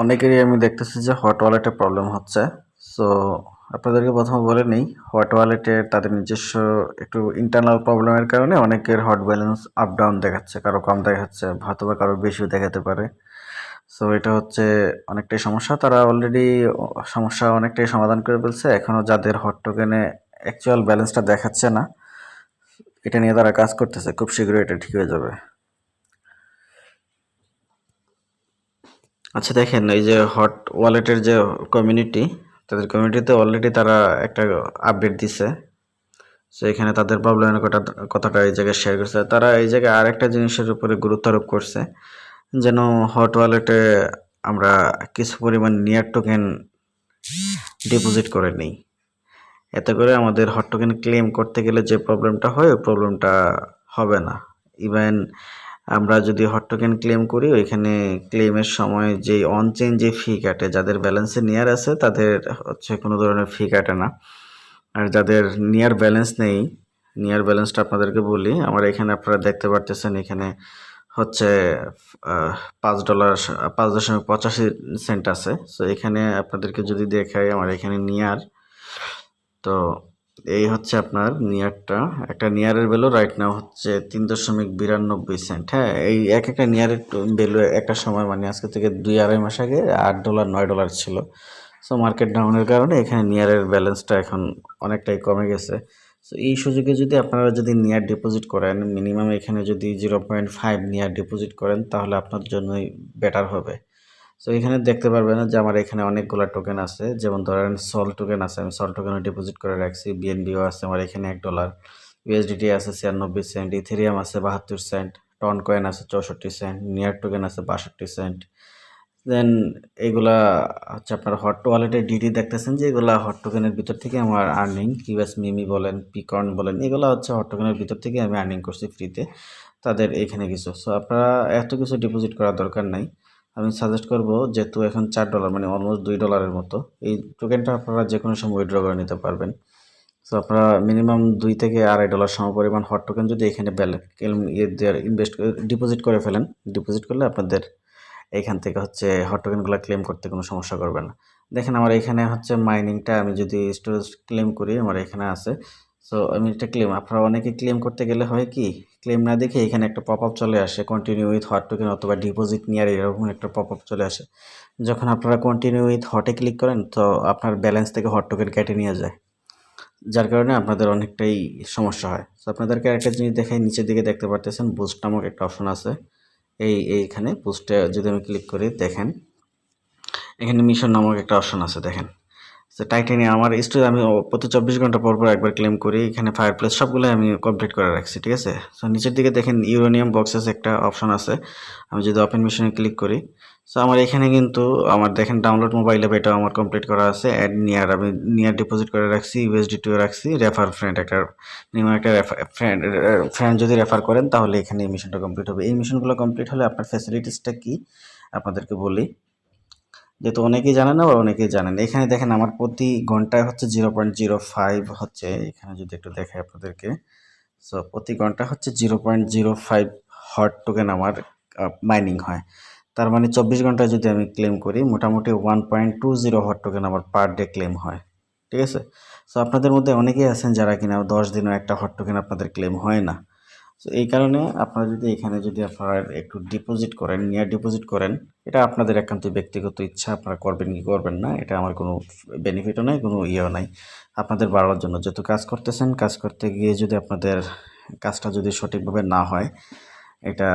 অনেকেরই আমি দেখতেছি যে হট ওয়ালেটে প্রবলেম হচ্ছে। সো আপনাদেরকে প্রথমে বলে নেই, হট ওয়ালেটে তাদের নিজস্ব একটু ইন্টারনাল প্রবলেমের কারণে অনেকের হট ব্যালেন্স আপ ডাউন দেখাচ্ছে, কারো কম দেখাচ্ছে, হয়তো বা কারো বেশিও দেখাতে পারে। সো এটা হচ্ছে অনেকটাই সমস্যা। তারা অলরেডি সমস্যা অনেকটাই সমাধান করে ফেলছে। এখনও যাদের হট টোকেনে অ্যাকচুয়াল ব্যালেন্সটা দেখাচ্ছে না, এটা নিয়ে তারা কাজ করতেছে। খুব শীঘ্রই এটা ঠিক হয়ে যাবে। আচ্ছা দেখেন, এই যে হট ওয়ালেটের যে কমিউনিটি, তাদের কমিউনিটিতে অলরেডি তারা একটা আপডেট দিছে। সো এখানে তাদের প্রবলেমের কথাটা এই জায়গায় শেয়ার করছে। তারা এই জায়গায় আরেকটা জিনিসের উপরে গুরুত্ব আরোপ করছে, যেন হট ওয়ালেটে আমরা কিছু পরিমাণ নিয়ার টোকেন ডিপোজিট করে নিই। এতে করে আমাদের হট টোকেন ক্লেম করতে গেলে যে প্রবলেমটা হয়, ওই প্রবলেমটা হবে না। ইভেন আমরা যদি হট টোকেন ক্লেম করি, ওইখানে ক্লেমের সময় যে অনচেইন যে ফি কাটে, যাদের ব্যালেন্সে নিয়ার আছে তাদের হচ্ছে কোনো ধরনের ফি কাটে না। আর যাদের নিয়ার ব্যালেন্স নেই, নিয়ার ব্যালেন্সটা আপনাদেরকে বলি। আমার এখানে আপনারা দেখতে পারতেছেন, এখানে হচ্ছে $5 5.85 আছে। সো এখানে আপনাদেরকে যদি দেখাই, আমার এখানে নিয়ার, তো এই হচ্ছে আপনার নিয়ারটা। একটা নিয়ারের ভ্যালু রাইট নাও হচ্ছে 3.92 সেন্ট। হ্যাঁ, এই একটা নিয়ারের ভ্যালু একটা সময়, মানে আজকে থেকে 2-2.5 মাস আগে $8 $9 ছিল। সো মার্কেট ডাউনের কারণে এখানে নিয়ারের ব্যালেন্সটা এখন অনেকটাই কমে গেছে। সো এই সুযোগে যদি আপনারা যদি নিয়ার ডিপোজিট করেন, মিনিমাম এখানে যদি 0.5 নিয়ার ডিপোজিট করেন, তাহলে আপনার জন্যই বেটার হবে। সো এখানে দেখতে পারবেন যে আমার এখানে অনেকগুলো টোকেন আছে। যেমন ধরেন সল টোকেন আছে, আমি সল টোকেনে ডিপোজিট করে রাখছি। বিএনবিও আছে আমার এখানে $1, ইউএসডিটি আছে 96 সেন্ট, ইথেরিয়াম আছে 72 সেন্ট, টন কয়েন আছে 64 সেন্ট, নিয়ার টোকেন আছে 62 সেন্ট। দেন এগুলা হচ্ছে আপনার হট ওয়ালেটের ডিডি দেখতেছেন যে এগুলা হট টোকেনের ভিতর থেকে আমার আর্নিং। ইউএস মিমি বলেন, পিকর্ন বলেন, এগুলা হচ্ছে হট টোকেনের ভিতর থেকে আমি আর্নিং করছি ফ্রিতে তাদের এইখানে কিছু। সো আপনারা এত কিছু ডিপোজিট করার দরকার নাই। আমি সাজেস্ট করব, যেহেতু এখন $4 মানে অলমোস্ট $2 মতো, এই টোকেনটা আপনারা যে কোনো সময় উইথড্র করে নিতে পারবেন। সো আপনারা মিনিমাম $2 থেকে $2.5 সমপরিমাণ হট টোকেন যদি এখানে ইনভেস্ট ডিপোজিট করে ফেলেন, ডিপোজিট করলে আপনাদের এইখান থেকে হচ্ছে হট টোকেনগুলো ক্লেম করতে কোনো সমস্যা করবে না। দেখেন আমার এখানে হচ্ছে মাইনিংটা, আমি যদি স্টোরেজ ক্লেম করি, আমার এখানে আছে। সো আমি এটা ক্লেম, আপনারা অনেকে ক্লেম করতে গেলে হয় কি, ক্লেম না দেখে এখানে একটা পপ আপ চলে আসে, কন্টিনিউ উইথ হট টোকেন অথবা ডিপোজিট নিয়ার, এরকম একটা পপ আপ চলে আসে। যখন আপনারা কন্টিনিউ উইথ হটে ক্লিক করেন, তো আপনার ব্যালেন্স থেকে হট টোকেন কেটে নিয়ে যায়, যার কারণে আপনাদের অনেকটাই সমস্যা হয়। তো আপনাদেরকে আরেকটা জিনিস দেখাই, নিচের দিকে দেখতে পারতেছেন বুস্ট নামক একটা অপশন আছে। এইখানে বুস্টে যদি আমি ক্লিক করি, দেখেন এখানে মিশন নামক একটা অপশন আছে, দেখেন। তো টাইটানিয়াম আমার স্টোরে আমি প্রতি 24 ঘন্টা পর পর একবার ক্লেম করি। এখানে ফায়ার প্লেস সবগুলো আমি কমপ্লিট করে রাখছি, ঠিক আছে। সো নিচের দিকে দেখেন ইউরেনিয়াম বক্সেস একটা অপশন আছে। আমি যদি ওপেন মিশনে ক্লিক করি, সো আমার এখানে কিন্তু আমার দেখেন ডাউনলোড মোবাইল অ্যাপ, এটাও আমার কমপ্লিট করা আছে। অ্যাড নিয়ার, আমি নিয়ার ডিপোজিট করে রাখছি, ইউএসডিটিও রাখছি। রেফার ফ্রেন্ড, একটা মিনিমাম একটা ফ্রেন্ড যদি রেফার করেন, তাহলে এখানে এই মিশনটা কমপ্লিট হবে। এই মিশনগুলো কমপ্লিট হলে আপনার ফ্যাসিলিটিসটা কি আপনাদেরকে বলি, যেহেতু অনেকেই জানে না, আবার অনেকেই জানেন। এখানে দেখেন আমার প্রতি ঘন্টায় হচ্ছে 0.05 হচ্ছে, এখানে যদি একটু দেখাই আপনাদেরকে। সো প্রতি ঘন্টা হচ্ছে 0.05 হট টোকেন আমার মাইনিং হয়। তার মানে 24 ঘন্টায় যদি আমি ক্লেম করি, মোটামুটি 1.20 হট টোকেন আমার পার ডে ক্লেম হয়, ঠিক আছে। সো আপনাদের মধ্যে অনেকেই আছেন যারা কিনা 10 দিনও একটা হট টোকেন আপনাদের ক্লেম হয় না। সো এই কারণে আপনারা যদি এখানে যদি আপনারা একটু ডিপোজিট করেন, নিয়ার ডিপোজিট করেন, এটা আপনাদের একান্ত ব্যক্তিগত ইচ্ছা, আপনারা করবেন কি করবেন না, এটা আমার কোনো বেনিফিটও নাই, কোনো ইয়েও নাই। আপনাদের বাড়ার জন্য যেহেতু কাজ করতেছেন, কাজ করতে গিয়ে যদি আপনাদের কাজটা যদি সঠিকভাবে না হয়, এটা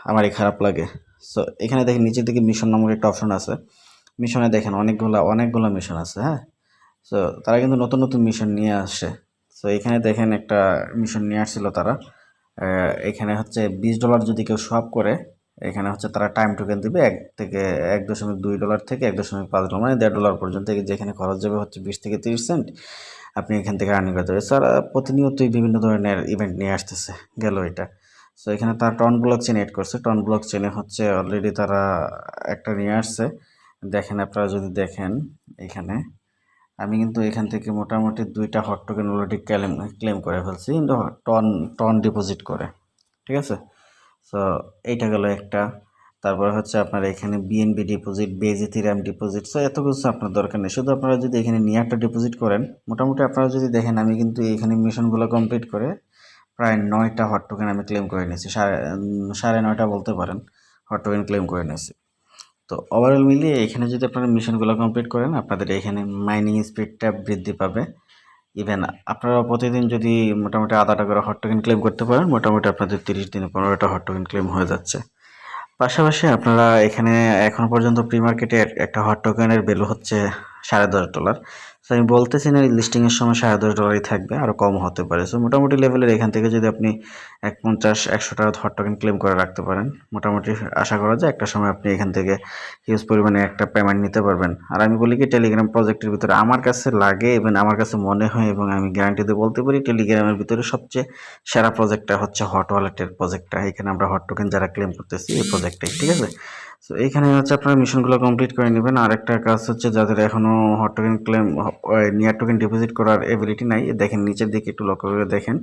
আমারই খারাপ লাগে। সো এখানে দেখেন নিচের দিকে মিশন নামক একটা অপশন আছে। মিশনে দেখেন অনেকগুলো মিশন আছে, হ্যাঁ। সো তারা কিন্তু নতুন নতুন মিশন নিয়ে আসে। সো এখানে দেখেন একটা মিশন নিয়ে আসছিল তারা। এখানে হচ্ছে $20 যদি কেউ সোয়াপ করে, এখানে হচ্ছে তারা টাইম টোকেন দিবে 1.2 ডলার থেকে 1.5 ডলার, মানে $1.5 পর্যন্ত, যেখানে খরচ যাবে হচ্ছে 20 থেকে 30 সেন্ট। আপনি এখান থেকে আর্নিং করতে হবে। স্যার প্রতিনিয়তই বিভিন্ন ধরনের ইভেন্ট নিয়ে আসতেছে, গেল এটা। সো এখানে তারা টন ব্লক চেন এড করছে। টন ব্লক চেনে হচ্ছে অলরেডি তারা একটা নিয়ে আসছে। দেখেন আপনারা যদি দেখেন, এখানে আমি কিন্তু এখান থেকে মোটামুটি 2টা হট টোকেন অলরেডি ক্লেম করে ফেলছি, কিন্তু টন টন ডিপোজিট করে, ঠিক আছে। সো এইটা গেল একটা। তারপর হচ্ছে আপনার এখানে BNB deposit, base Ethereum deposit. So এত কিছু আপনার দরকার নেই, শুধু আপনারা যদি এখানে নিয়ারটা ডিপোজিট করেন, মোটামুটি আপনারা যদি দেখেন আমি কিন্তু এখানে মিশনগুলো কমপ্লিট করে প্রায় 9টা হট টোকেন আমি ক্লেম করে নিয়েছি, সাড়ে 9টা বলতে পারেন হট টোকেন ক্লেম করে নিয়েছি। তো ওভারঅল মিলিয়ে এখানে যদি আপনারা মিশনগুলো কমপ্লিট করেন আপনাদের এখানে মাইনিং স্পিডটা বৃদ্ধি পাবে। ইভেন আপনারা প্রতিদিন যদি মোটামুটি আধাটা করে হট টোকেন ক্লেম করতে পারেন, মোটামুটি আপনাদের 30 দিনে 15টা হট টোকেন ক্লেম হয়ে যাচ্ছে। পাশাপাশি আপনারা এখানে এখনো পর্যন্ত প্রি মার্কেটে একটা হট টোকেনের ভ্যালু হচ্ছে $10.5। সো আমি বলতেছি না লিস্টিংয়ের সময় $10.5 থাকবে, আরও কম হতে পারে। সো মোটামুটি লেভেলের এখান থেকে যদি আপনি 50-100 টাকা হট টোকেন ক্লেম করে রাখতে পারেন, মোটামুটি আশা করা যায় একটা সময় আপনি এখান থেকে হিউজ পরিমাণে একটা পেমেন্ট নিতে পারবেন। আর আমি বলি কি, টেলিগ্রাম প্রজেক্টের ভিতরে আমার কাছে লাগে এবং আমার কাছে মনে হয় এবং আমি গ্যারান্টি দিয়ে বলতে পারি, টেলিগ্রামের ভিতরে সবচেয়ে সেরা প্রজেক্টটা হচ্ছে হট ওয়ালেটের প্রজেক্টটা। এখানে আমরা হট টোকেন যারা ক্লেম করতেছি এই প্রজেক্টটাই, ঠিক আছে। সো এইখানে হচ্ছে আপনারা মিশনগুলো কমপ্লিট করে নেবেন। আর একটা কাজ হচ্ছে যাদের এখনও hot token claim near token deposit করার এবিলিটি নাই, দেখেন নিচের দিকে একটু লক্ষ্য করে দেখেন,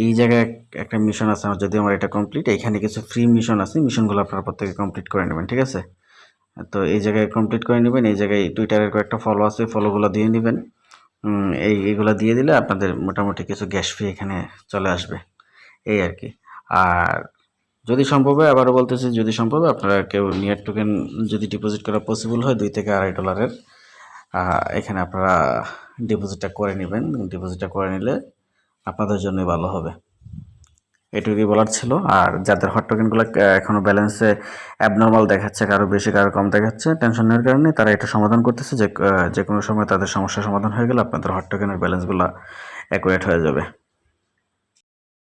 এই জায়গায় একটা মিশন আছে আমার, যদি আমার এটা কমপ্লিট, এখানে কিছু ফ্রি মিশন আছে, মিশনগুলো আপনারা প্রত্যেকে কমপ্লিট করে নেবেন, ঠিক আছে। তো এই জায়গায় কমপ্লিট করে নেবেন। এই জায়গায় টুইটারের কয়েকটা ফলো আছে, ফলোগুলো দিয়ে নেবেন। এইগুলো দিয়ে দিলে আপনাদের মোটামুটি কিছু গ্যাস ফি এখানে চলে আসবে, এই আর কি। আর যদি সম্ভব হয়, আবারও বলতেছি, যদি সম্ভব হয় আপনারা কেউ নিয়ার টোকেন যদি ডিপোজিট করা পসিবল হয় $2 থেকে $2.5 এখানে আপনারা ডিপোজিটটা করে নেবেন। ডিপোজিটটা করে নিলে আপনাদের জন্যই ভালো হবে। এটুকুই বলার ছিল। আর যাদের হট টোকেনগুলো এখনও ব্যালেন্সে অ্যাবনর্মাল দেখাচ্ছে, কারো বেশি কারো কম দেখাচ্ছে, টেনশন নেওয়ার কারণে তারা এটা সমাধান করতেছে যে কোনো সময় তাদের সমস্যার সমাধান হয়ে গেলে আপনাদের হট টোকেনের ব্যালেন্সগুলো অ্যাকুরেট হয়ে যাবে।